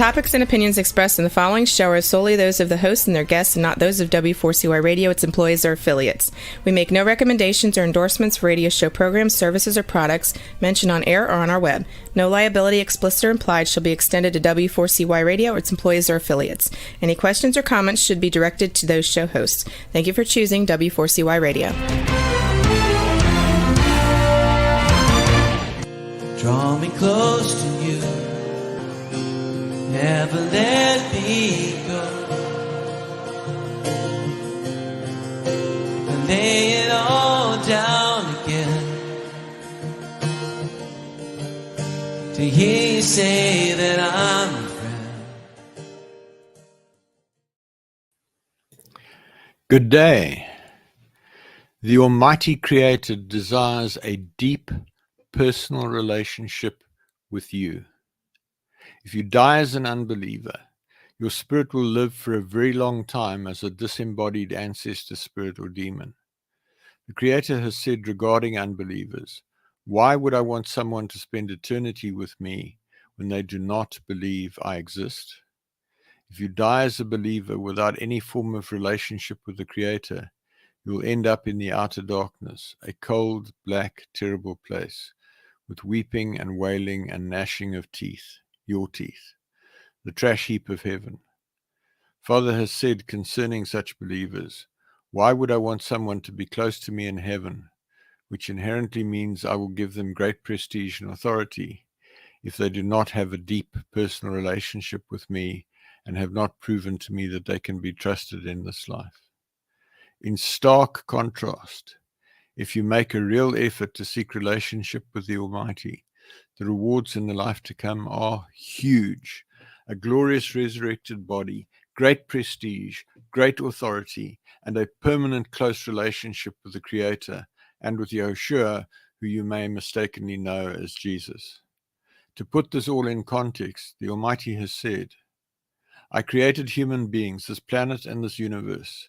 topics and opinions expressed in the following show are solely those of the hosts and their guests and not those of W4CY Radio, its employees, or affiliates. We make no recommendations or endorsements for radio show programs, services, or products mentioned on air or on our web. No liability, explicit or implied, shall be extended to W4CY Radio or its employees or affiliates. Any questions or comments should be directed to those show hosts. Thank you for choosing W4CY Radio. Draw me close to you, never let me go. I lay it all down again to hear you say that I'm a friend. Good day. The Almighty Creator desires a deep personal relationship with you. If you die as an unbeliever, your spirit will live for a very long time as a disembodied ancestor spirit or demon. The Creator has said regarding unbelievers, "Why would I want someone to spend eternity with me when they do not believe I exist?" If you die as a believer without any form of relationship with the Creator, you will end up in the outer darkness, a cold, black, terrible place, with weeping and wailing and gnashing of teeth, your teeth, the trash heap of heaven. Father has said concerning such believers, "Why would I want someone to be close to me in heaven?" which inherently means I will give them great prestige and authority if they do not have a deep personal relationship with me and have not proven to me that they can be trusted in this life. In stark contrast, if you make a real effort to seek relationship with the Almighty, the rewards in the life to come are huge. A glorious resurrected body, great prestige, great authority, and a permanent close relationship with the Creator and with Yeshua, who you may mistakenly know as Jesus. To put this all in context, the Almighty has said, "I created human beings, this planet and this universe,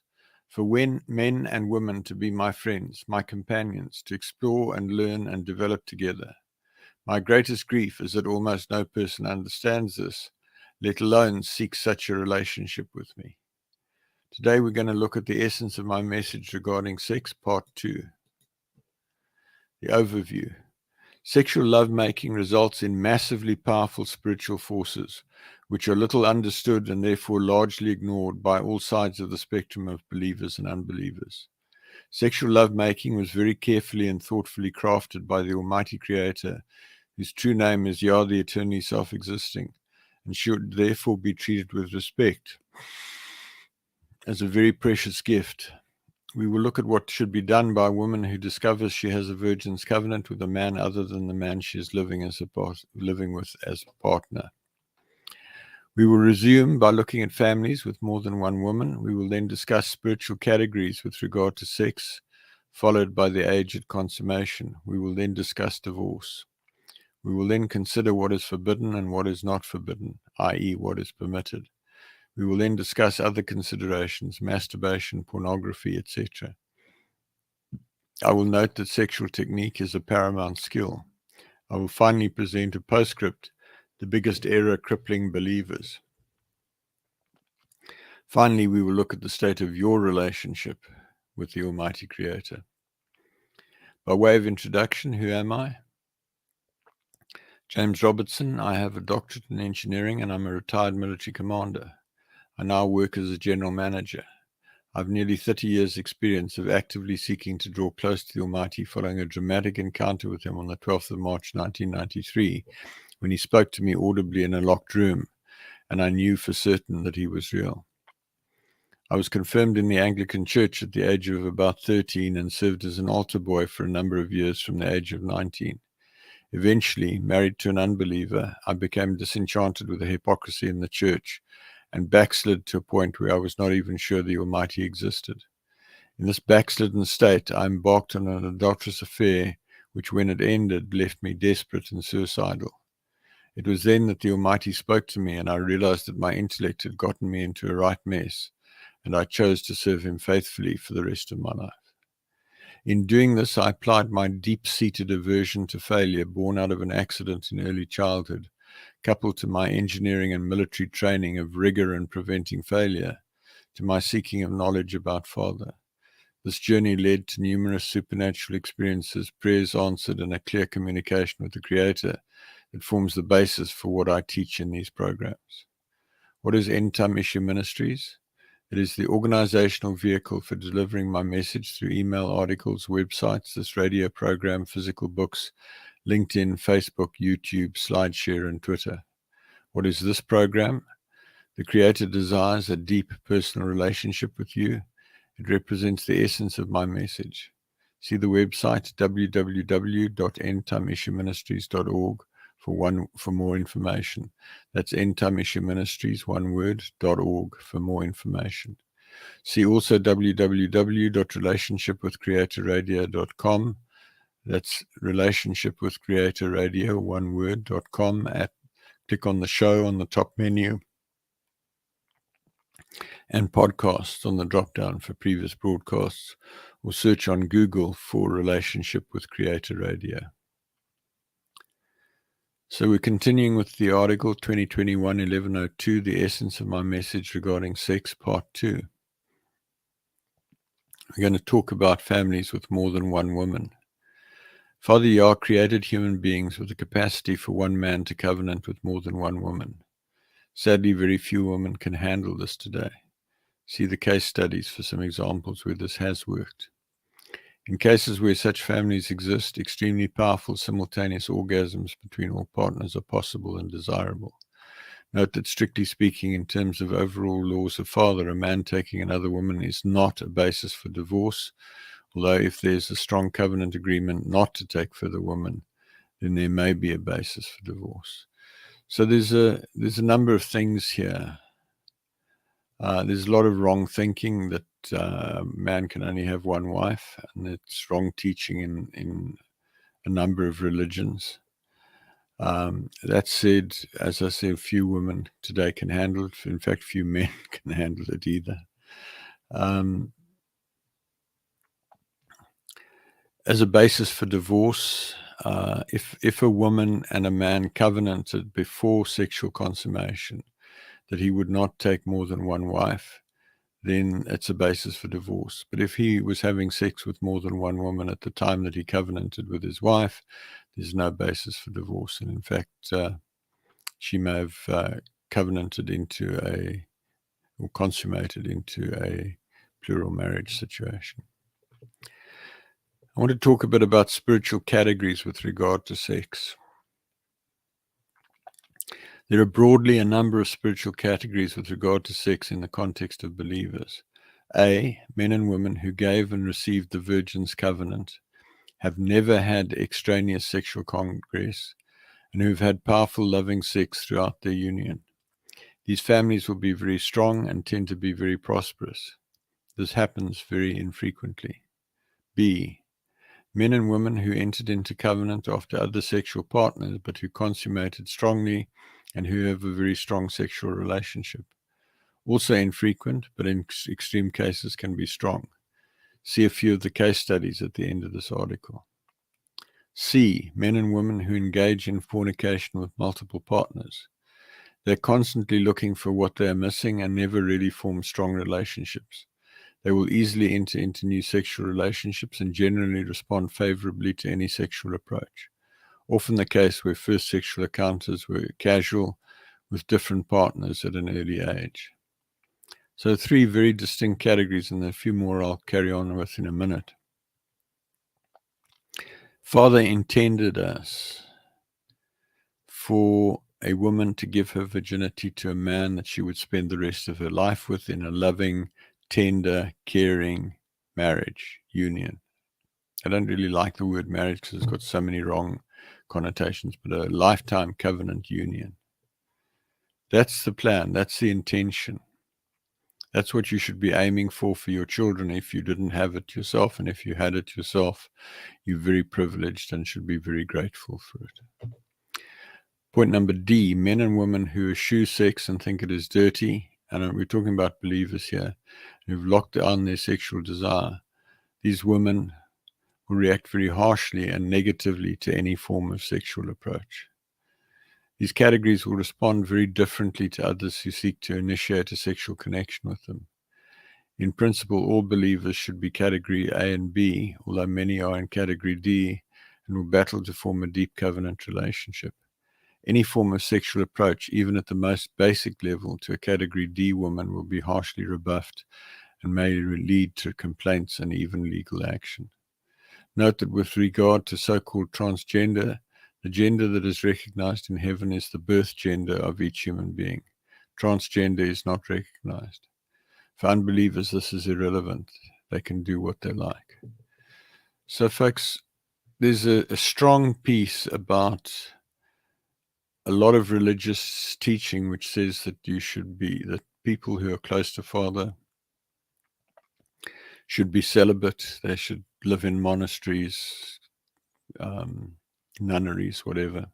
for men and women to be my friends, my companions, to explore and learn and develop together. My greatest grief is that almost no person understands this, let alone seeks such a relationship with me." Today we're going to look at the essence of my message regarding sex, part 2. The overview. Sexual lovemaking results in massively powerful spiritual forces, which are little understood and therefore largely ignored by all sides of the spectrum of believers and unbelievers. Sexual lovemaking was very carefully and thoughtfully crafted by the Almighty Creator, whose true name is Yah the Eternally Self-Existing, and should therefore be treated with respect as a very precious gift. We will look at what should be done by a woman who discovers she has a virgin's covenant with a man other than the man she is living with as a partner. We will resume by looking at families with more than one woman. We will then discuss spiritual categories with regard to sex, followed by the age at consummation. We will then discuss divorce. We will then consider what is forbidden and what is not forbidden, i.e. what is permitted. We will then discuss other considerations, masturbation, pornography, etc. I will note that sexual technique is a paramount skill. I will finally present a postscript, the biggest error crippling believers. Finally, we will look at the state of your relationship with the Almighty Creator. By way of introduction, who am I? James Robertson. I have a doctorate in engineering and I'm a retired military commander. I now work as a general manager. I have nearly 30 years' experience of actively seeking to draw close to the Almighty following a dramatic encounter with Him on the 12th of March 1993, when He spoke to me audibly in a locked room, and I knew for certain that He was real. I was confirmed in the Anglican Church at the age of about 13 and served as an altar boy for a number of years from the age of 19. Eventually, married to an unbeliever, I became disenchanted with the hypocrisy in the church and backslid to a point where I was not even sure the Almighty existed. In this backslidden state, I embarked on an adulterous affair, which when it ended, left me desperate and suicidal. It was then that the Almighty spoke to me, and I realized that my intellect had gotten me into a right mess, and I chose to serve Him faithfully for the rest of my life. In doing this, I applied my deep-seated aversion to failure, born out of an accident in early childhood, coupled to my engineering and military training of rigor and preventing failure, to my seeking of knowledge about Father. This journey led to numerous supernatural experiences, prayers answered, and a clear communication with the Creator that forms the basis for what I teach in these programs. What is End Time Issue Ministries? It is the organizational vehicle for delivering my message through email, articles, websites, this radio program, physical books, LinkedIn, Facebook, YouTube, SlideShare, and Twitter. What is this program? The Creator desires a deep personal relationship with you. It represents the essence of my message. See the website www.endtimeissueministries.org for more information. That's endtimeissueministries.org for more information. See also www.relationshipwithcreatorradio.com. That's relationshipwithcreatorradio.com. Click on the show on the top menu and podcasts on the drop down for previous broadcasts, or search on Google for Relationship with Creator Radio. So we're continuing with the article 2021-1102, The Essence of My Message Regarding Sex, Part 2. We're going to talk about families with more than one woman. Father Yah created human beings with the capacity for one man to covenant with more than one woman. Sadly, very few women can handle this today. See the case studies for some examples where this has worked. In cases where such families exist, extremely powerful simultaneous orgasms between all partners are possible and desirable. Note that strictly speaking, in terms of overall laws of father, a man taking another woman is not a basis for divorce, although if there's a strong covenant agreement not to take further women, then there may be a basis for divorce. So there's a number of things here. There's a lot of wrong thinking that man can only have one wife, and it's wrong teaching in a number of religions. That said, as I said, few women today can handle it. In fact, few men can handle it either. As a basis for divorce, if a woman and a man covenanted before sexual consummation that he would not take more than one wife, then it's a basis for divorce. But if he was having sex with more than one woman at the time that he covenanted with his wife, there's no basis for divorce. And in fact, she may have covenanted into or consummated into a plural marriage situation. I want to talk a bit about spiritual categories with regard to sex. There are broadly a number of spiritual categories with regard to sex in the context of believers. A, men and women who gave and received the Virgin's covenant, have never had extraneous sexual congress, and who have had powerful loving sex throughout their union. These families will be very strong and tend to be very prosperous. This happens very infrequently. B, men and women who entered into covenant after other sexual partners, but who consummated strongly and who have a very strong sexual relationship. Also infrequent, but in extreme cases can be strong. See a few of the case studies at the end of this article. C, men and women who engage in fornication with multiple partners. They're constantly looking for what they are missing and never really form strong relationships. They will easily enter into new sexual relationships and generally respond favorably to any sexual approach. Often the case where first sexual encounters were casual with different partners at an early age. So 3 very distinct categories, and a few more I'll carry on with in a minute. Father intended us for a woman to give her virginity to a man that she would spend the rest of her life with in a loving, tender, caring marriage, union. I don't really like the word marriage because it's got so many wrong connotations, but a lifetime covenant union. That's the plan. That's the intention. That's what you should be aiming for your children if you didn't have it yourself. And if you had it yourself, you're very privileged and should be very grateful for it. Point number D, men and women who eschew sex and think it is dirty, and we're talking about believers here, who've locked down their sexual desire. These women will react very harshly and negatively to any form of sexual approach. These categories will respond very differently to others who seek to initiate a sexual connection with them. In principle, all believers should be category A and B, although many are in category D and will battle to form a deep covenant relationship. Any form of sexual approach, even at the most basic level, to a category D woman will be harshly rebuffed and may lead to complaints and even legal action. Note that with regard to so-called transgender, the gender that is recognized in heaven is the birth gender of each human being. Transgender is not recognized. For unbelievers, this is irrelevant. They can do what they like. So, folks, there's a strong piece about a lot of religious teaching which says that that people who are close to Father should be celibate. They should live in monasteries, nunneries, whatever,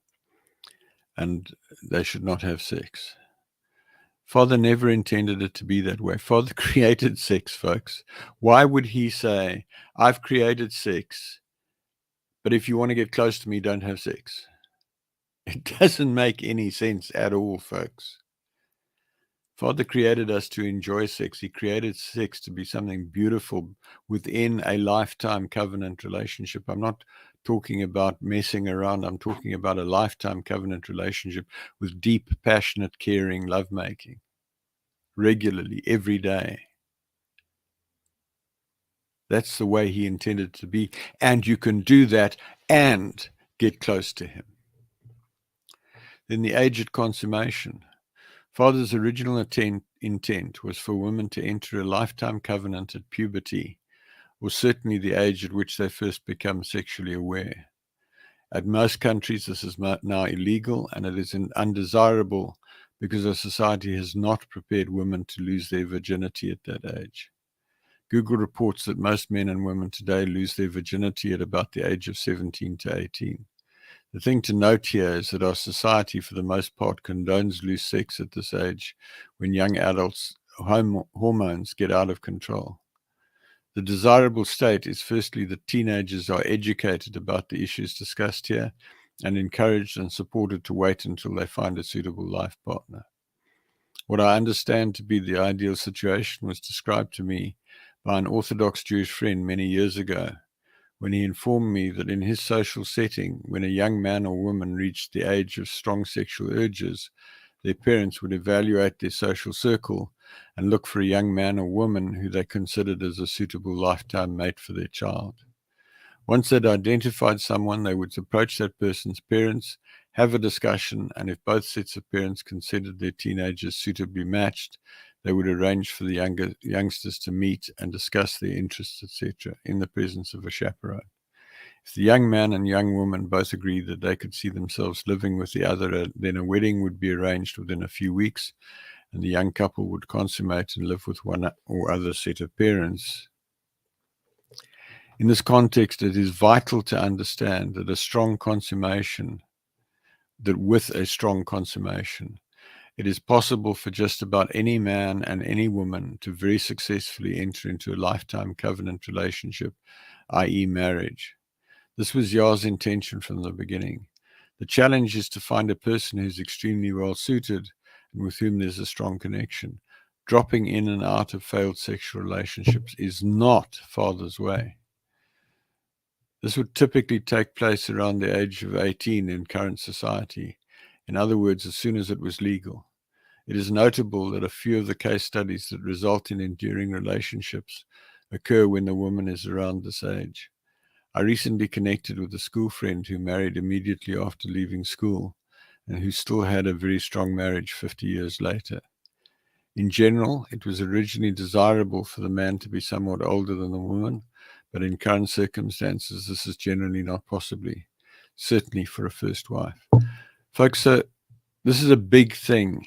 and they should not have sex. Father never intended it to be that way. Father created sex, folks. Why would he say, I've created sex, but if you want to get close to me, don't have sex? It doesn't make any sense at all, folks. Father created us to enjoy sex. He created sex to be something beautiful within a lifetime covenant relationship. I'm not talking about messing around. I'm talking about a lifetime covenant relationship with deep, passionate, caring lovemaking, regularly, every day. That's the way he intended it to be. And you can do that and get close to him. Then the age at consummation. Father's original intent was for women to enter a lifetime covenant at puberty, or certainly the age at which they first become sexually aware. At most countries, this is now illegal, and it is undesirable because our society has not prepared women to lose their virginity at that age. Google reports that most men and women today lose their virginity at about the age of 17 to 18. The thing to note here is that our society, for the most part, condones loose sex at this age when young adults' hormones get out of control. The desirable state is firstly that teenagers are educated about the issues discussed here and encouraged and supported to wait until they find a suitable life partner. What I understand to be the ideal situation was described to me by an Orthodox Jewish friend many years ago, when he informed me that in his social setting, when a young man or woman reached the age of strong sexual urges, their parents would evaluate their social circle and look for a young man or woman who they considered as a suitable lifetime mate for their child. Once they'd identified someone, they would approach that person's parents, have a discussion, and if both sets of parents considered their teenagers suitably matched, they would arrange for the youngsters to meet and discuss their interests, etc., in the presence of a chaperone. If the young man and young woman both agreed that they could see themselves living with the other, then a wedding would be arranged within a few weeks, and the young couple would consummate and live with one or other set of parents. In this context, it is vital to understand that with a strong consummation, it is possible for just about any man and any woman to very successfully enter into a lifetime covenant relationship, i.e. marriage. This was Yah's intention from the beginning. The challenge is to find a person who's extremely well suited and with whom there's a strong connection. Dropping in and out of failed sexual relationships is not Father's way. This would typically take place around the age of 18 in current society. In other words, as soon as it was legal. It is notable that a few of the case studies that result in enduring relationships occur when the woman is around this age. I recently connected with a school friend who married immediately after leaving school and who still had a very strong marriage 50 years later. In general, it was originally desirable for the man to be somewhat older than the woman, but in current circumstances, this is generally not possible, certainly for a first wife. Folks, so this is a big thing.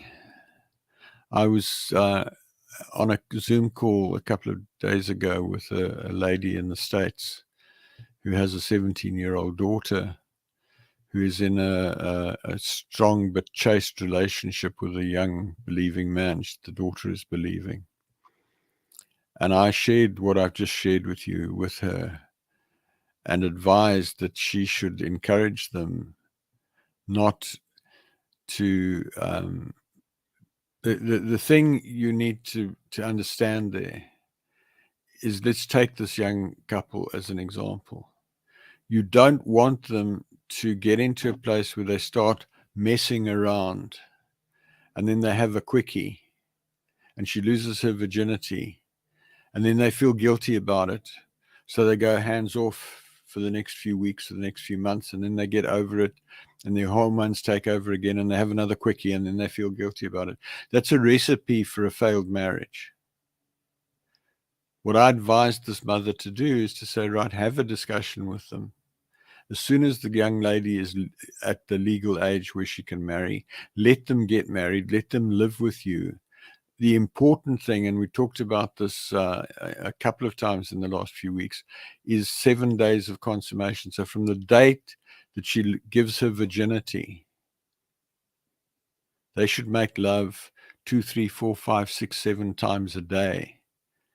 I was on a Zoom call a couple of days ago with a lady in the States who has a 17-year-old daughter who is in a strong but chaste relationship with a young believing man. The daughter is believing. And I shared what I've just shared with you with her and advised that she should encourage them not to the thing you need to understand there is, let's take this young couple as an example. You don't want them to get into a place where they start messing around and then they have a quickie and she loses her virginity and then they feel guilty about it. So they go hands off for the next few weeks or the next few months, and then they get over it and their hormones take over again and they have another quickie and then they feel guilty about it. That's a recipe for a failed marriage. What I advised this mother to do is to say, right, have a discussion with them. As soon as the young lady is at the legal age where she can marry, let them get married, let them live with you. The important thing, and we talked about this a couple of times in the last few weeks, is 7 days of consummation. So from the date that she gives her virginity, they should make love 2, 3, 4, 5, 6, 7 times a day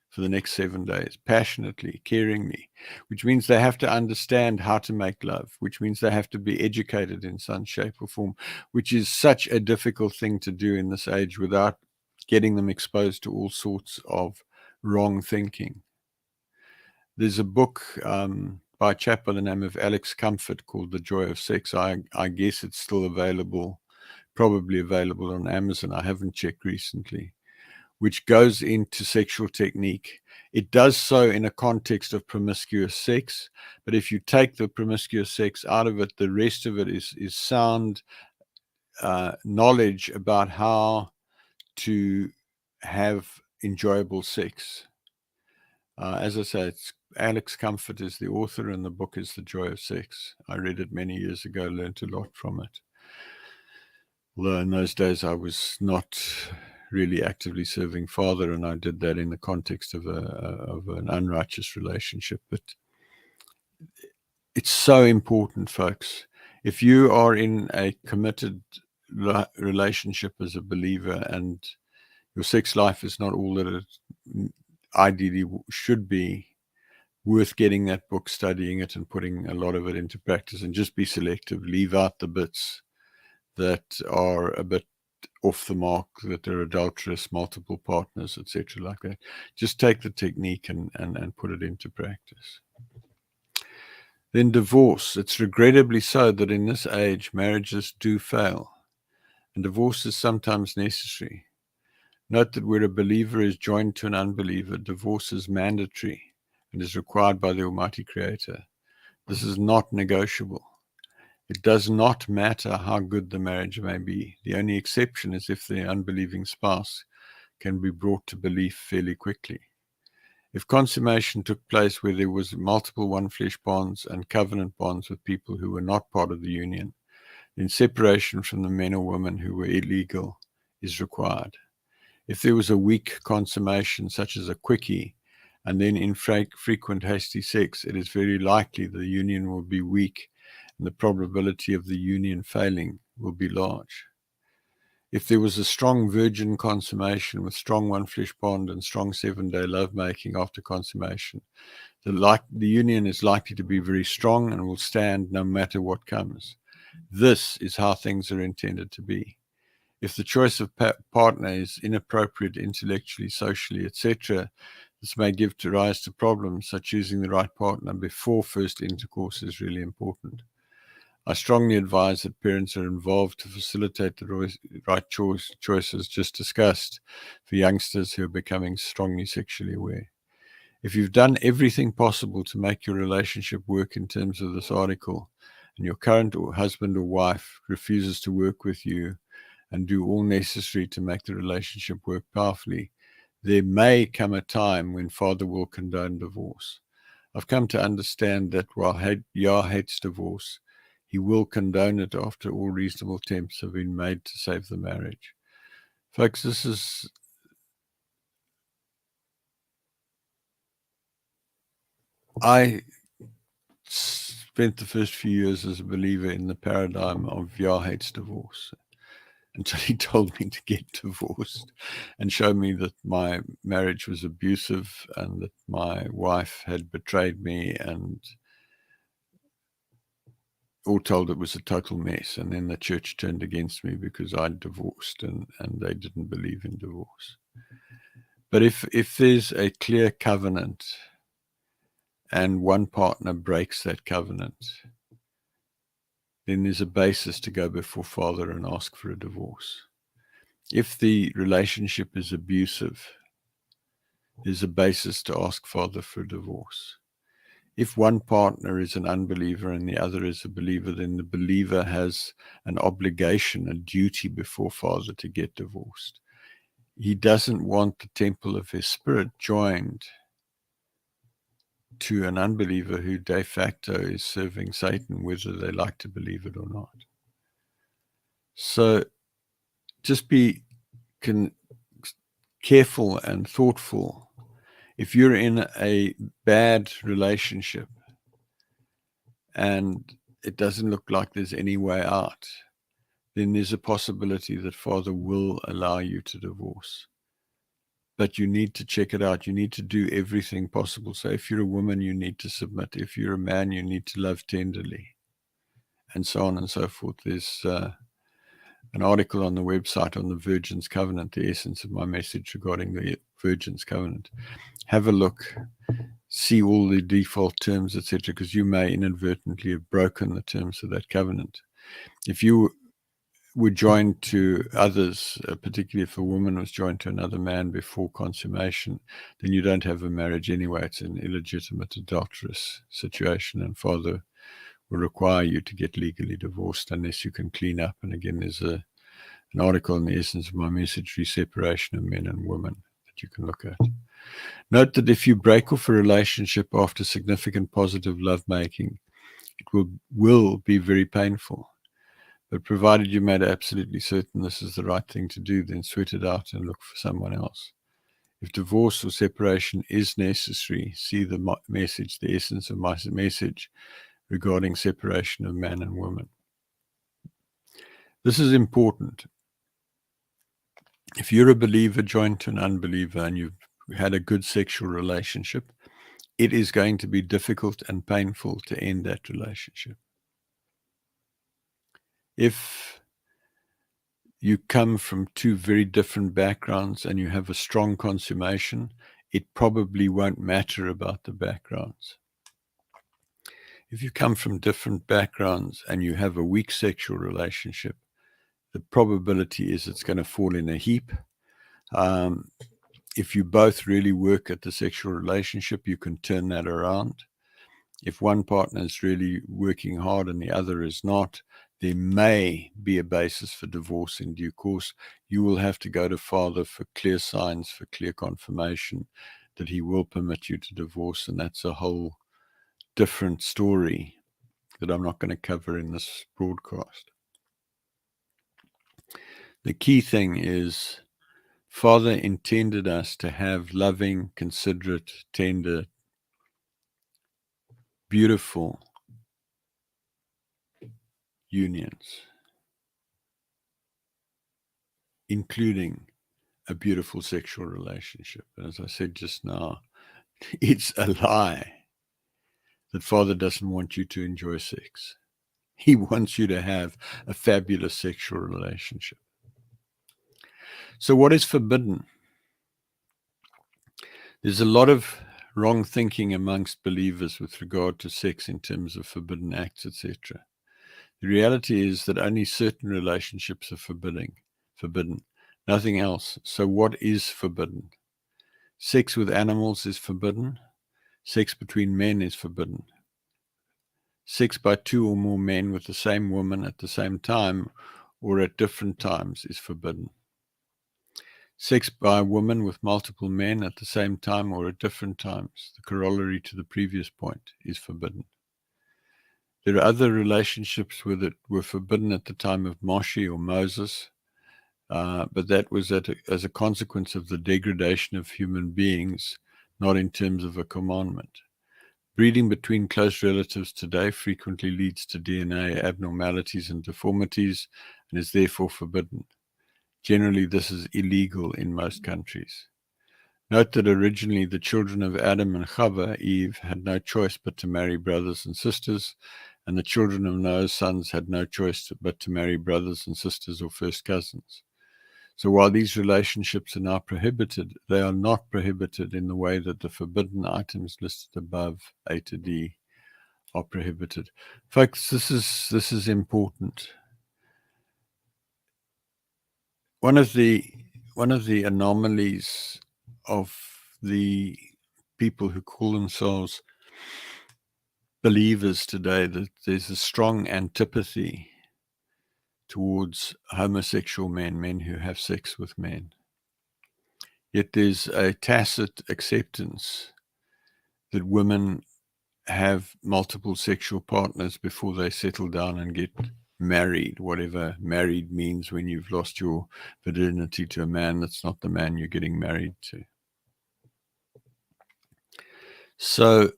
for the next 7 days, passionately, caringly, which means they have to understand how to make love, which means they have to be educated in some shape or form, which is such a difficult thing to do in this age without getting them exposed to all sorts of wrong thinking. There's a book by a chap by the name of Alex Comfort called The Joy of Sex. I guess it's still available, probably available on Amazon. I haven't checked recently, which goes into sexual technique. It does so in a context of promiscuous sex, but if you take the promiscuous sex out of it, the rest of it is sound knowledge about how to have enjoyable sex. As I say, it's Alex Comfort is the author, and the book is The Joy of Sex. I read it many years ago, learned a lot from it. Although in those days I was not really actively serving Father, and I did that in the context of an unrighteous relationship. But it's so important, folks. If you are in a committed relationship as a believer and your sex life is not all that it ideally should be, worth getting that book, studying it, and putting a lot of it into practice, and just be selective. Leave out the bits that are a bit off the mark, that are adulterous, multiple partners, etc., like that. Just take the technique and put it into practice. Then divorce. It's regrettably so that in this age, marriages do fail, and divorce is sometimes necessary. Note that where a believer is joined to an unbeliever, divorce is mandatory and is required by the Almighty Creator. This is not negotiable. It does not matter how good the marriage may be. The only exception is if the unbelieving spouse can be brought to belief fairly quickly. If consummation took place where there was multiple one-flesh bonds and covenant bonds with people who were not part of the union, then separation from the men or women who were illegal is required. If there was a weak consummation, such as a quickie, and then infrequent hasty sex, it is very likely the union will be weak and the probability of the union failing will be large. If there was a strong virgin consummation with strong one-flesh bond and strong 7-day lovemaking after consummation, the union is likely to be very strong and will stand no matter what comes. This is how things are intended to be. If the choice of partner is inappropriate intellectually, socially, etc., this may give rise to problems, so choosing the right partner before first intercourse is really important. I strongly advise that parents are involved to facilitate the right choices just discussed for youngsters who are becoming strongly sexually aware. If you've done everything possible to make your relationship work in terms of this article, and your current husband or wife refuses to work with you and do all necessary to make the relationship work powerfully, there may come a time when Father will condone divorce. I've come to understand that while Yah hates divorce, he will condone it after all reasonable attempts have been made to save the marriage. Folks, I spent the first few years as a believer in the paradigm of Yah hates divorce, until he told me to get divorced and show me that my marriage was abusive and that my wife had betrayed me and all told, it was a total mess. And then the church turned against me because I'd divorced, and they didn't believe in divorce. But if there's a clear covenant and one partner breaks that covenant, then there's a basis to go before Father and ask for a divorce. If the relationship is abusive, there's a basis to ask Father for a divorce. If one partner is an unbeliever and the other is a believer, then the believer has an obligation, a duty before Father to get divorced. He doesn't want the temple of his spirit joined to an unbeliever who de facto is serving Satan, whether they like to believe it or not. So just be careful and thoughtful. If you're in a bad relationship and it doesn't look like there's any way out, then there's a possibility that Father will allow you to divorce. But you need to check it out. You need to do everything possible. So if you're a woman, you need to submit. If you're a man, you need to love tenderly, and so on and so forth. There's an article on the website on the Virgin's Covenant, the essence of my message regarding the Virgin's Covenant. Have a look, see all the default terms, etc., because you may inadvertently have broken the terms of that covenant. If you were joined to others, particularly if a woman was joined to another man before consummation, then you don't have a marriage anyway. It's an illegitimate, adulterous situation, and Father will require you to get legally divorced unless you can clean up. And again, there's an article in the essence of my message, Separation of Men and Women, that you can look at. Note that if you break off a relationship after significant positive lovemaking, it will be very painful. But provided you made absolutely certain this is the right thing to do, then sweat it out and look for someone else. If divorce or separation is necessary, see the message, the essence of my message regarding separation of man and woman. This is important. If you're a believer joined to an unbeliever and you've had a good sexual relationship, it is going to be difficult and painful to end that relationship. If you come from two very different backgrounds and you have a strong consummation, it probably won't matter about the backgrounds. If you come from different backgrounds and you have a weak sexual relationship, the probability is it's going to fall in a heap. If you both really work at the sexual relationship, you can turn that around. If one partner is really working hard and the other is not, there may be a basis for divorce in due course. You will have to go to Father for clear signs, for clear confirmation that he will permit you to divorce, and that's a whole different story that I'm not going to cover in this broadcast. The key thing is Father intended us to have loving, considerate, tender, beautiful unions, including a beautiful sexual relationship. As I said just now, it's a lie that Father doesn't want you to enjoy sex. He wants you to have a fabulous sexual relationship. So what is forbidden? There's a lot of wrong thinking amongst believers with regard to sex in terms of forbidden acts, etc. The reality is that only certain relationships are forbidden, nothing else. So what is forbidden? Sex with animals is forbidden. Sex between men is forbidden. Sex by two or more men with the same woman at the same time or at different times is forbidden. Sex by a woman with multiple men at the same time or at different times, the corollary to the previous point, is forbidden. There are other relationships that were forbidden at the time of Moshe or Moses, but that was as a consequence of the degradation of human beings, not in terms of a commandment. Breeding between close relatives today frequently leads to DNA abnormalities and deformities and is therefore forbidden. Generally, this is illegal in most countries. Note that originally the children of Adam and Chava, Eve, had no choice but to marry brothers and sisters, and the children of Noah's sons had no choice but to marry brothers and sisters or first cousins. So while these relationships are now prohibited, they are not prohibited in the way that the forbidden items listed above, A to D, are prohibited. Folks, this is important. One of the anomalies of the people who call themselves believers today, that there's a strong antipathy towards homosexual men who have sex with men. Yet there's a tacit acceptance that women have multiple sexual partners before they settle down and get married, whatever married means when you've lost your virginity to a man that's not the man you're getting married to. So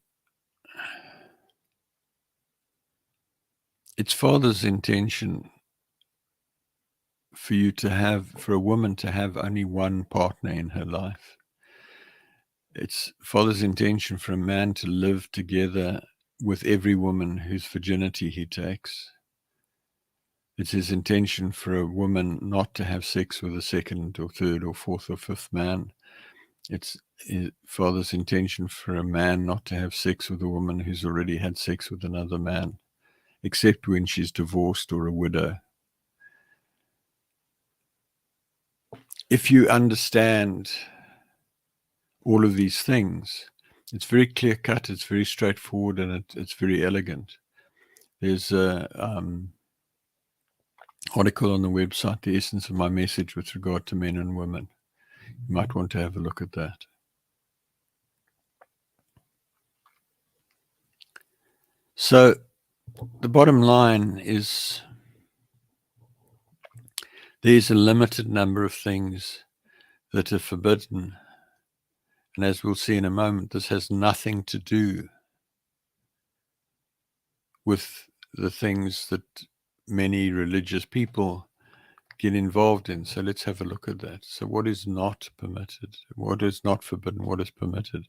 it's Father's intention for a woman to have only one partner in her life. It's Father's intention for a man to live together with every woman whose virginity he takes. It's his intention for a woman not to have sex with a second or third or fourth or fifth man. It's his Father's intention for a man not to have sex with a woman who's already had sex with another man, except when she's divorced or a widow. If you understand all of these things, it's very clear cut, it's very straightforward, and it's very elegant. There's a article on the website, The Essence of My Message with regard to men and women. You might want to have a look at that. So the bottom line is there's a limited number of things that are forbidden. And as we'll see in a moment, this has nothing to do with the things that many religious people get involved in. So let's have a look at that. So what is not permitted? What is not forbidden? What is permitted?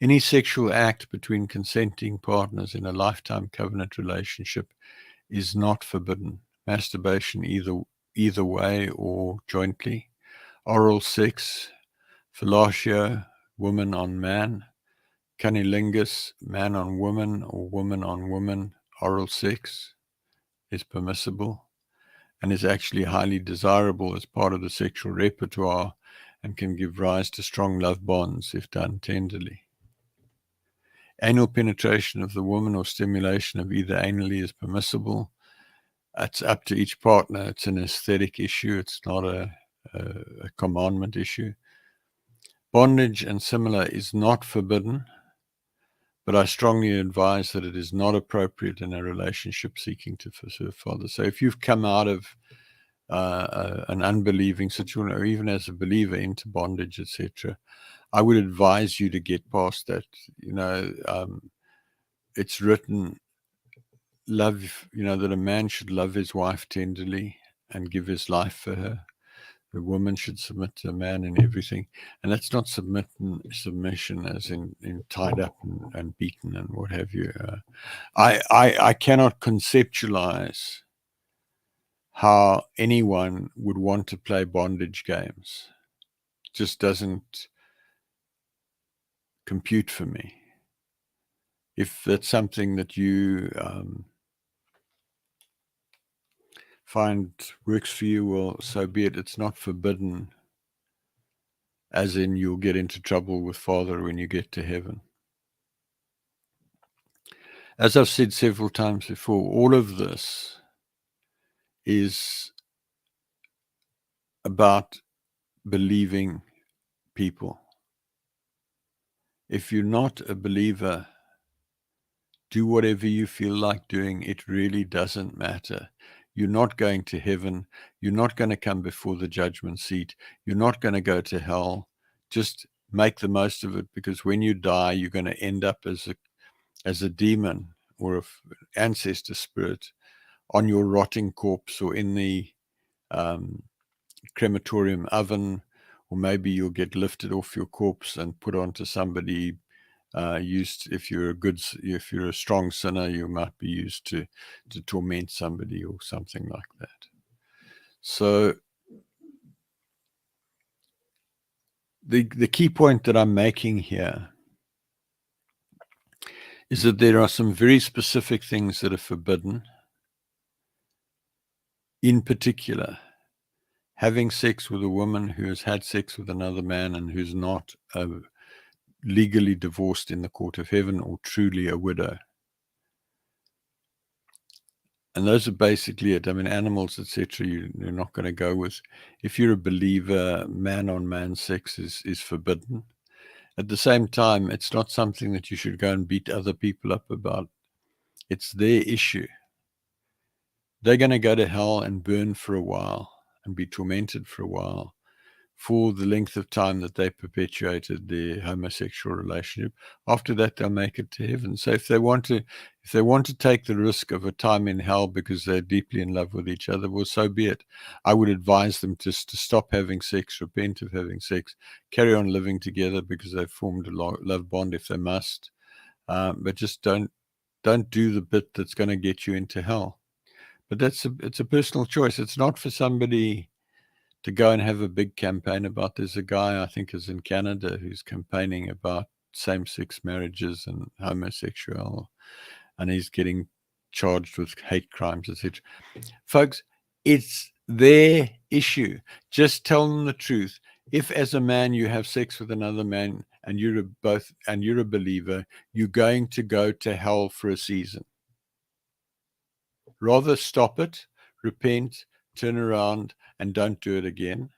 Any sexual act between consenting partners in a lifetime covenant relationship is not forbidden. Masturbation either way or jointly. Oral sex, fellatio, woman on man. Cunnilingus, man on woman or woman on woman, oral sex is permissible and is actually highly desirable as part of the sexual repertoire and can give rise to strong love bonds if done tenderly. Anal penetration of the woman or stimulation of either anally is permissible. It's up to each partner. It's an aesthetic issue. It's not a commandment issue. Bondage and similar is not forbidden, but I strongly advise that it is not appropriate in a relationship seeking to serve Father. So if you've come out of an unbelieving situation, or even as a believer into bondage, etc., I would advise you to get past that. It's written, love, that a man should love his wife tenderly and give his life for her. The woman should submit to a man in everything. And that's not submission as in tied up and beaten and what have you. I cannot conceptualize how anyone would want to play bondage games. It just doesn't compute for me. If that's something that you find works for you, well, so be it. It's not forbidden, as in you'll get into trouble with Father when you get to heaven. As I've said several times before, all of this is about believing people. If you're not a believer, do whatever you feel like doing. It really doesn't matter. You're not going to heaven. You're not going to come before the judgment seat. You're not going to go to hell. Just make the most of it, because when you die, you're going to end up as a demon or an ancestor spirit on your rotting corpse, or in the crematorium oven, or maybe you'll get lifted off your corpse and put onto somebody used, if you're a strong sinner, you might be used to torment somebody or something like that. So the key point that I'm making here is that there are some very specific things that are forbidden. In particular, having sex with a woman who has had sex with another man and who's not legally divorced in the court of heaven or truly a widow. And those are basically it. I mean, animals, etc., you're not going to go with. If you're a believer, man-on-man sex is forbidden. At the same time, it's not something that you should go and beat other people up about. It's their issue. They're going to go to hell and burn for a while and be tormented for a while for the length of time that they perpetuated their homosexual relationship. After that, they'll make it to heaven. So if they want to take the risk of a time in hell because they're deeply in love with each other, well, so be it. I would advise them just to stop having sex, repent of having sex, carry on living together because they've formed a love bond if they must. But just don't do the bit that's going to get you into hell. But it's a personal choice. It's not for somebody to go and have a big campaign about. There's a guy, I think is in Canada, who's campaigning about same-sex marriages and homosexual, and he's getting charged with hate crimes, etc. Folks, it's their issue. Just tell them the truth. If as a man you have sex with another man and you're a believer, you're going to go to hell for a season. Rather stop it, repent, turn around, and don't do it again.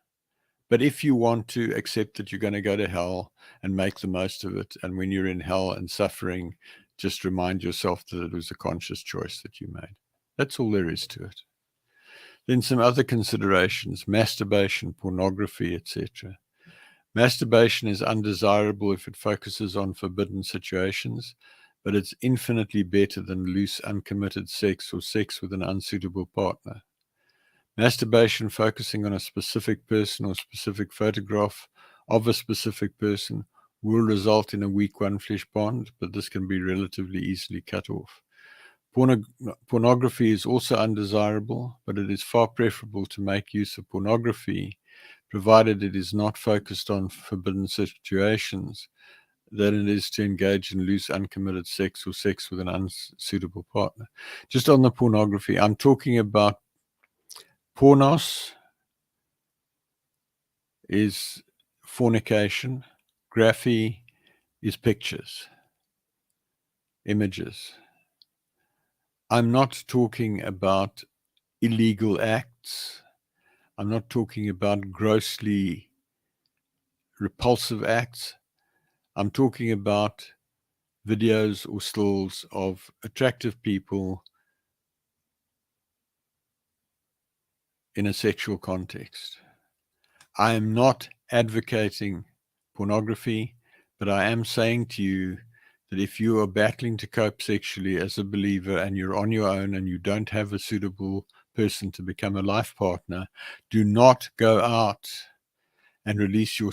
But if you want to accept that you're going to go to hell and make the most of it, and when you're in hell and suffering, just remind yourself that it was a conscious choice that you made. That's all there is to it. Then some other considerations: masturbation, pornography, etc. Masturbation is undesirable if it focuses on forbidden situations, but it's infinitely better than loose, uncommitted sex or sex with an unsuitable partner. Masturbation focusing on a specific person or specific photograph of a specific person will result in a weak one-flesh bond, but this can be relatively easily cut off. Pornography is also undesirable, but it is far preferable to make use of pornography, provided it is not focused on forbidden situations, than it is to engage in loose, uncommitted sex or sex with an unsuitable partner. Just on the pornography, I'm talking about pornos is fornication. Graphy is pictures, images. I'm not talking about illegal acts. I'm not talking about grossly repulsive acts. I'm talking about videos or stills of attractive people in a sexual context. I am not advocating pornography, but I am saying to you that if you are battling to cope sexually as a believer and you're on your own and you don't have a suitable person to become a life partner, do not go out and release your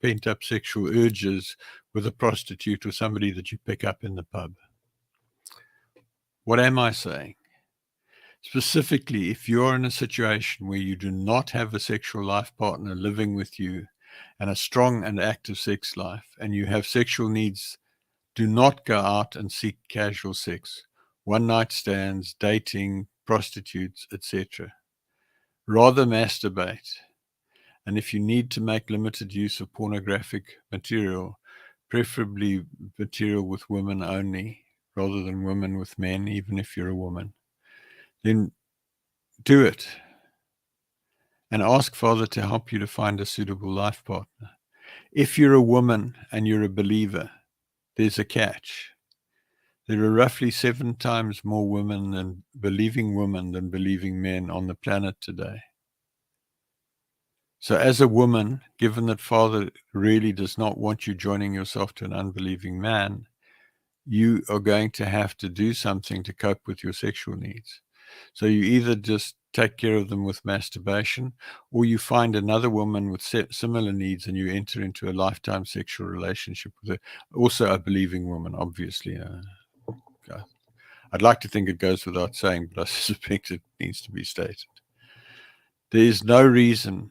pent-up sexual urges with a prostitute or somebody that you pick up in the pub. What am I saying? Specifically, if you're in a situation where you do not have a sexual life partner living with you and a strong and active sex life, and you have sexual needs, do not go out and seek casual sex, one-night stands, dating, prostitutes, etc. Rather masturbate. And if you need to make limited use of pornographic material, preferably material with women only, rather than women with men, even if you're a woman, then do it. And ask Father to help you to find a suitable life partner. If you're a woman and you're a believer, there's a catch. There are roughly 7 times more women than believing men on the planet today. So as a woman, given that Father really does not want you joining yourself to an unbelieving man, you are going to have to do something to cope with your sexual needs. So you either just take care of them with masturbation, or you find another woman with similar needs and you enter into a lifetime sexual relationship with her, also a believing woman, obviously. I'd like to think it goes without saying, but I suspect it needs to be stated. There is no reason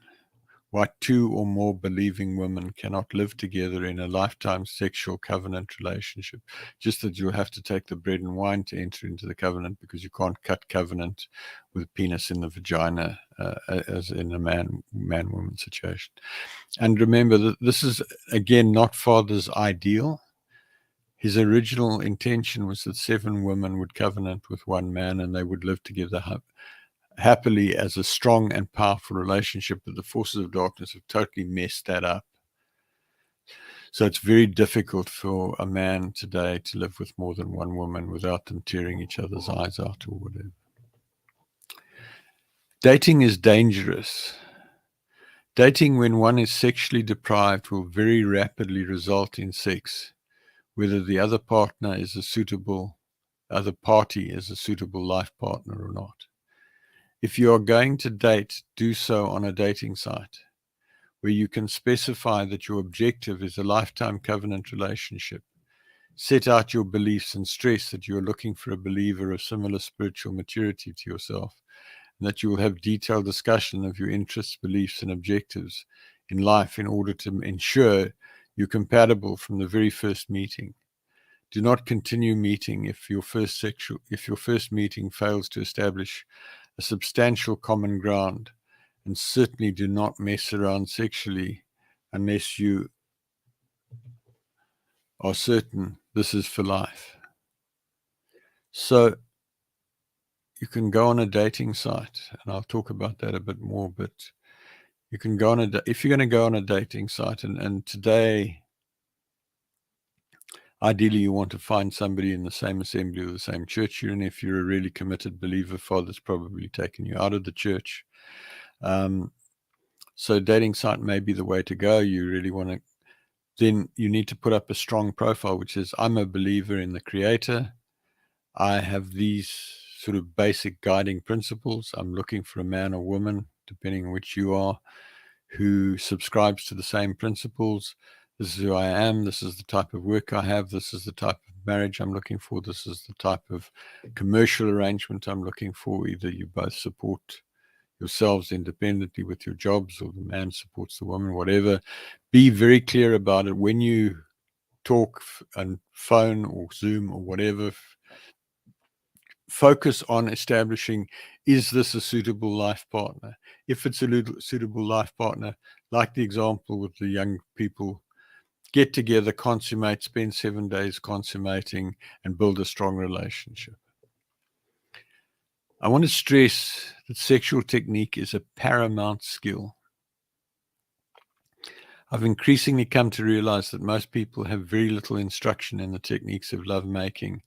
why two or more believing women cannot live together in a lifetime sexual covenant relationship. Just that you'll have to take the bread and wine to enter into the covenant, because you can't cut covenant with penis in the vagina as in a man-woman situation. And remember that this is, again, not Father's ideal. His original intention was that 7 women would covenant with one man and they would live together happily as a strong and powerful relationship, but the forces of darkness have totally messed that up. So it's very difficult for a man today to live with more than one woman without them tearing each other's eyes out or whatever. Dating is dangerous. Dating when one is sexually deprived will very rapidly result in sex, whether the other party is a suitable life partner or not. If you are going to date, do so on a dating site where you can specify that your objective is a lifetime covenant relationship. Set out your beliefs and stress that you are looking for a believer of similar spiritual maturity to yourself, and that you will have detailed discussion of your interests, beliefs, and objectives in life in order to ensure you're compatible from the very first meeting. Do not continue meeting if your first meeting fails to establish a substantial common ground, and certainly do not mess around sexually unless you are certain this is for life. So you can go on a dating site, and I'll talk about that a bit more, but you can go on if you're going to go on a dating site, and today, ideally you want to find somebody in the same assembly or the same church you're in. If you're a really committed believer, Father's probably taken you out of the church. So dating site may be the way to go. You really want to, then you need to put up a strong profile, which is, I'm a believer in the Creator. I have these sort of basic guiding principles. I'm looking for a man or woman, depending on which you are, who subscribes to the same principles. This is who I am. This is the type of work I have. This is the type of marriage I'm looking for. This is the type of commercial arrangement I'm looking for. Either you both support yourselves independently with your jobs, or the man supports the woman, whatever. Be very clear about it. When you talk and phone or Zoom or whatever, focus on establishing, is this a suitable life partner? If it's a suitable life partner, like the example with the young people, get together, consummate, spend 7 days consummating, and build a strong relationship. I want to stress that sexual technique is a paramount skill. I've increasingly come to realize that most people have very little instruction in the techniques of lovemaking,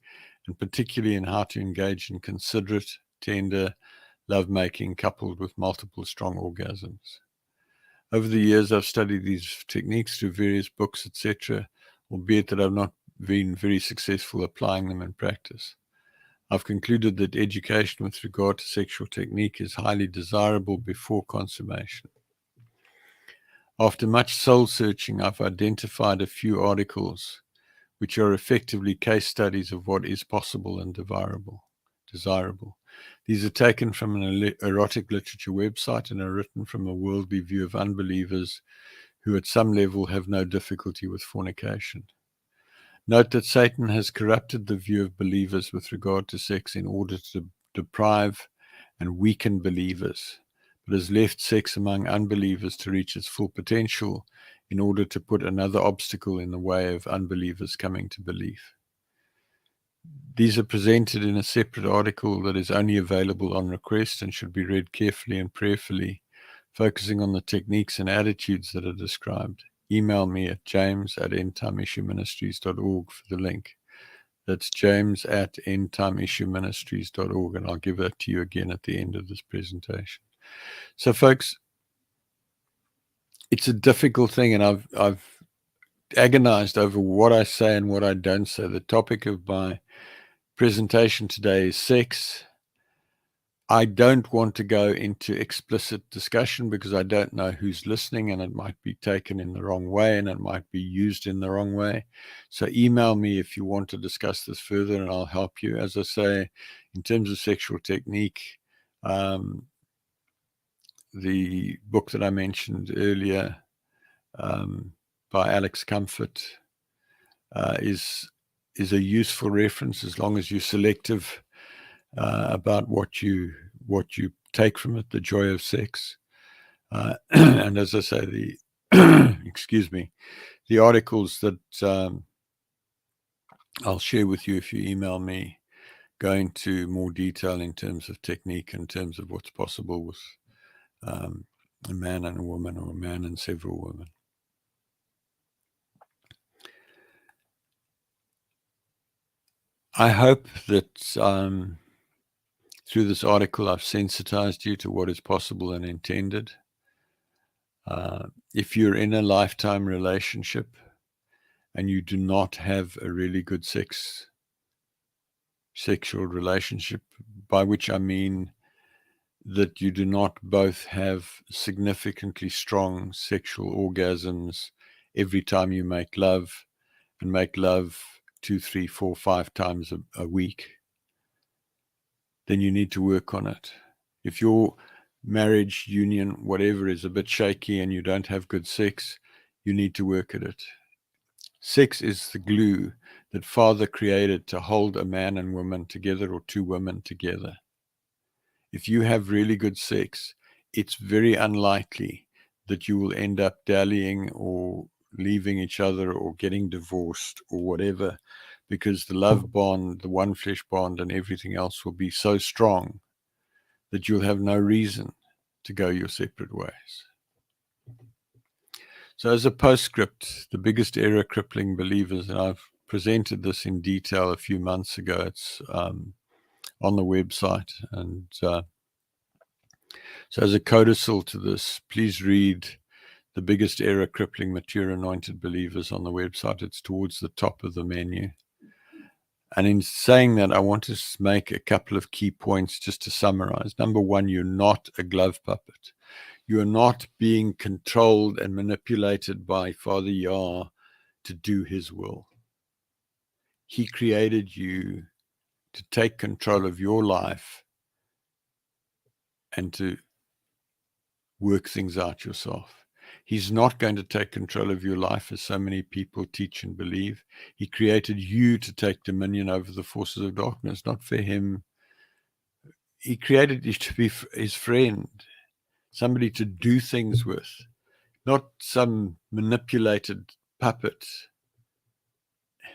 and particularly in how to engage in considerate, tender lovemaking coupled with multiple strong orgasms. Over the years, I've studied these techniques through various books, etc., albeit that I've not been very successful applying them in practice. I've concluded that education with regard to sexual technique is highly desirable before consummation. After much soul searching, I've identified a few articles which are effectively case studies of what is possible and desirable. These are taken from an erotic literature website and are written from a worldly view of unbelievers who at some level have no difficulty with fornication. Note that Satan has corrupted the view of believers with regard to sex in order to deprive and weaken believers, but has left sex among unbelievers to reach its full potential in order to put another obstacle in the way of unbelievers coming to belief. These are presented in a separate article that is only available on request and should be read carefully and prayerfully, focusing on the techniques and attitudes that are described. Email me at james@endtimeissueministries.org for the link. That's james@endtimeissueministries.org, and I'll give that to you again at the end of this presentation. So, folks, it's a difficult thing, and I've agonized over what I say and what I don't say. The topic of my presentation today is sex, I don't want to go into explicit discussion because I don't know who's listening, and it might be taken in the wrong way and it might be used in the wrong way. So email me if you want to discuss this further and I'll help you. As I say, in terms of sexual technique, the book that I mentioned earlier by Alex Comfort is a useful reference as long as you're selective about what you take from it, the joy of sex. And as I say, the excuse me, the articles that I'll share with you if you email me go into more detail in terms of technique, in terms of what's possible with a man and a woman, or a man and several women. I hope that through this article I've sensitized you to what is possible and intended. If you're in a lifetime relationship and you do not have a really good sexual relationship, by which I mean that you do not both have significantly strong sexual orgasms every time you make love, and make love 2, 3, 4, 5 times a week, then you need to work on it. If your marriage, union, whatever, is a bit shaky and you don't have good sex, you need to work at it. Sex is the glue that Father created to hold a man and woman together, or two women together. If you have really good sex, it's very unlikely that you will end up dallying or leaving each other or getting divorced or whatever, because the love bond, the one flesh bond, and everything else will be so strong that you'll have no reason to go your separate ways. So as a postscript, the biggest error crippling believers, and I've presented this in detail a few months ago, it's on the website. And so as a codicil to this, please read the biggest error crippling mature anointed believers on the website. It's towards the top of the menu. And in saying that, I want to make a couple of key points just to summarize. Number one, you're not a glove puppet. You are not being controlled and manipulated by Father Yah to do his will. He created you to take control of your life and to work things out yourself. He's not going to take control of your life as so many people teach and believe. He created you to take dominion over the forces of darkness, not for him. He created you to be his friend, somebody to do things with, not some manipulated puppet.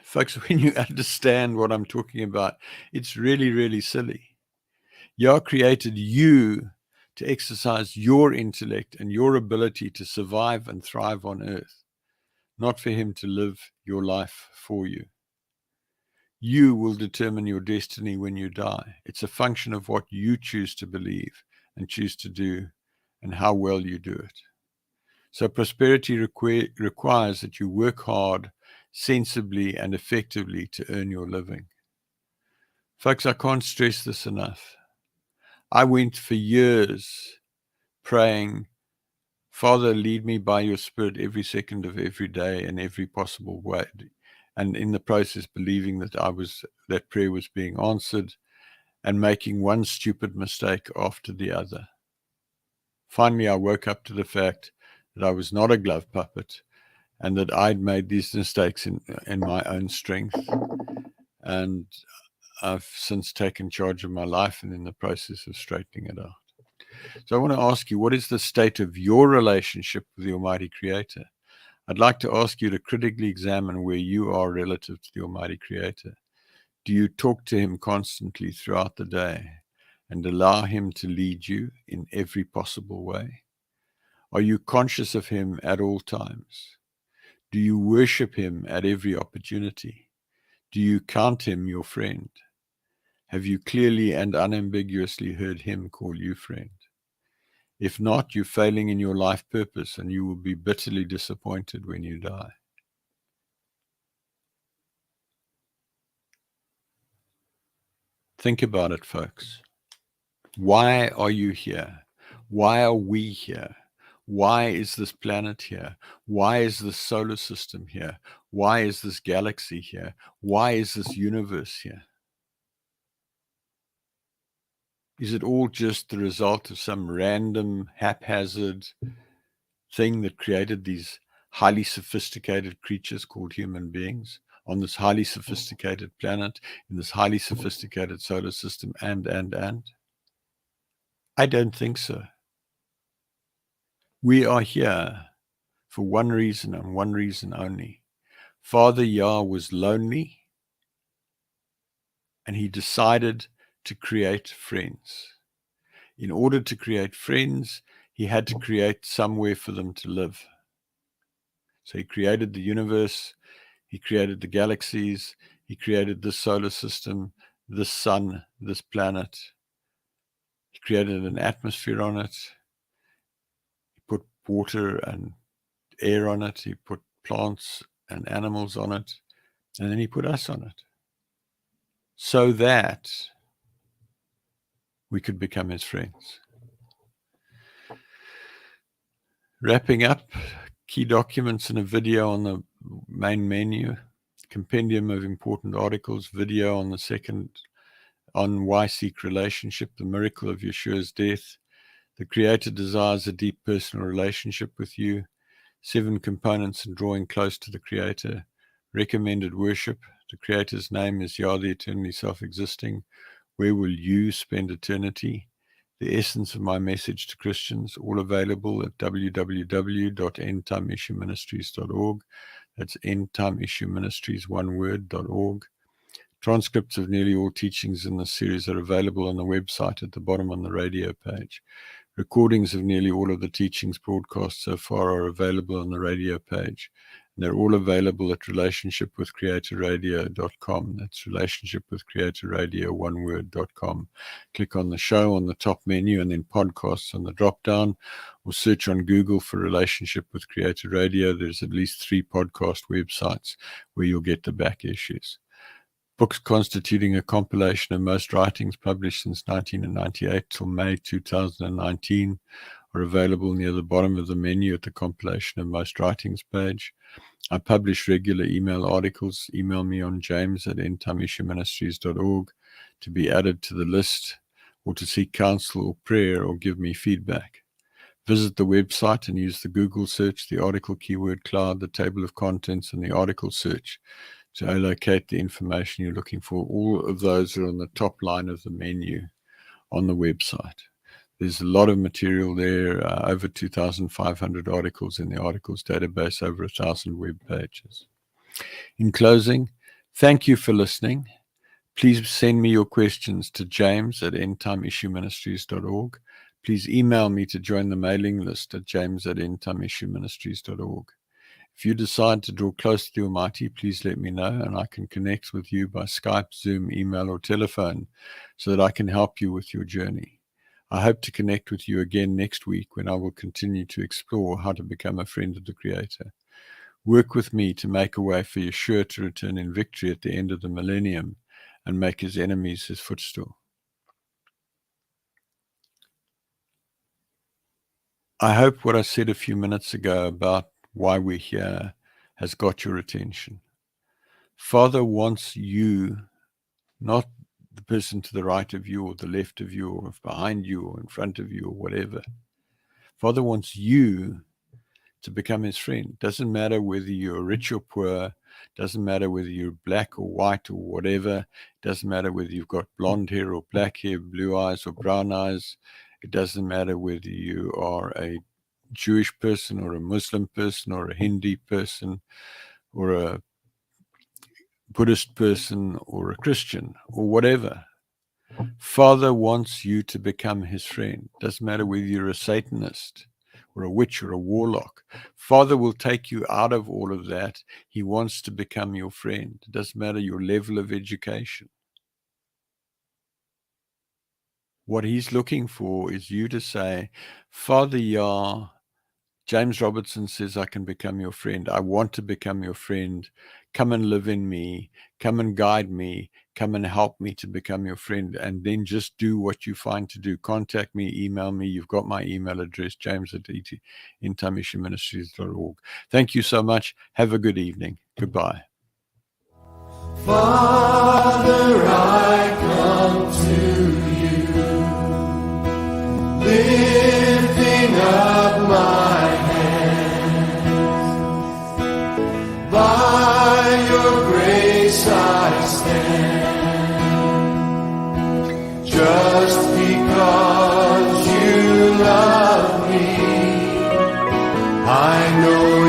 Folks, when you understand what I'm talking about, it's really, really silly. Yah created you to exercise your intellect and your ability to survive and thrive on earth, not for him to live your life for you. You will determine your destiny when you die. It's a function of what you choose to believe and choose to do and how well you do it. So prosperity requires that you work hard, sensibly, and effectively to earn your living. Folks, I can't stress this enough. I went for years praying, Father, lead me by your Spirit every second of every day in every possible way. And in the process, believing that prayer was being answered, and making one stupid mistake after the other. Finally, I woke up to the fact that I was not a glove puppet, and that I'd made these mistakes in my own strength. And I've since taken charge of my life and in the process of straightening it out. So I want to ask you, what is the state of your relationship with the Almighty Creator? I'd like to ask you to critically examine where you are relative to the Almighty Creator. Do you talk to him constantly throughout the day and allow him to lead you in every possible way? Are you conscious of him at all times? Do you worship him at every opportunity? Do you count him your friend? Have you clearly and unambiguously heard him call you friend? If not, you're failing in your life purpose, and you will be bitterly disappointed when you die. Think about it, folks. Why are you here? Why are we here? Why is this planet here? Why is this solar system here? Why is this galaxy here? Why is this universe here? Is it all just the result of some random, haphazard thing that created these highly sophisticated creatures called human beings on this highly sophisticated planet, in this highly sophisticated solar system, and? I don't think so. We are here for one reason and one reason only. Father Yah was lonely, and he decided to create friends. In order to create friends, he had to create somewhere for them to live. So he created the universe, he created the galaxies, he created this solar system, this sun, this planet. He created an atmosphere on it. He put water and air on it. He put plants and animals on it. And then he put us on it, so that we could become his friends. Wrapping up, key documents and a video on the main menu, compendium of important articles, video on the second, on why seek relationship, the miracle of Yeshua's death. The Creator desires a deep personal relationship with you. 7 components in drawing close to the Creator. Recommended worship. The Creator's name is Yah the Eternally Self-Existing. Where will you spend eternity? The essence of my message to Christians, all available at www.endtimeissueministries.org. That's endtimeissueministries, one word.org. Transcripts of nearly all teachings in this series are available on the website at the bottom on the radio page. Recordings of nearly all of the teachings broadcast so far are available on the radio page. And they're all available at relationshipwithcreatorradio.com. That's relationshipwithcreatorradio, one word.com. Click on the show on the top menu and then podcasts on the drop down, or search on Google for Relationship with Creator Radio. There's at least 3 podcast websites where you'll get the back issues. Books constituting a compilation of most writings published since 1998 till May 2019 are available near the bottom of the menu at the compilation of most writings page. I publish regular email articles. Email me on james@endtimeissueministries.org to be added to the list, or to seek counsel or prayer, or give me feedback. Visit the website and use the Google search, the article keyword cloud, the table of contents, and the article search to locate the information you're looking for. All of those are on the top line of the menu on the website. There's a lot of material there, over 2,500 articles in the articles database, over 1,000 web pages. In closing, thank you for listening. Please send me your questions to james@endtimeissueministries.org. Please email me to join the mailing list at james@endtimeissueministries.org. If you decide to draw close to the Almighty, please let me know, and I can connect with you by Skype, Zoom, email, or telephone so that I can help you with your journey. I hope to connect with you again next week, when I will continue to explore how to become a friend of the Creator. Work with me to make a way for Yeshua to return in victory at the end of the millennium and make his enemies his footstool. I hope what I said a few minutes ago about why we're here has got your attention. Father wants you, not the person to the right of you or the left of you or behind you or in front of you or whatever. Father wants you to become his friend. Doesn't matter whether you're rich or poor. Doesn't matter whether you're black or white or whatever. Doesn't matter whether you've got blonde hair or black hair, blue eyes or brown eyes. It doesn't matter whether you are a Jewish person or a Muslim person or a Hindi person or a Buddhist person or a Christian or whatever. Father wants you to become his friend. Doesn't matter whether you're a Satanist or a witch or a warlock. Father will take you out of all of that. He wants to become your friend. It doesn't matter your level of education. What he's looking for is you to say, Father Yah, James Robertson says, I can become your friend. I want to become your friend. Come and live in me. Come and guide me. Come and help me to become your friend. And then just do what you find to do. Contact me, email me. You've got my email address, james@intamishaministries.org. Thank you so much. Have a good evening. Goodbye. Father, I come to you, lifting up my hands. By your grace I stand, just because you love me. I know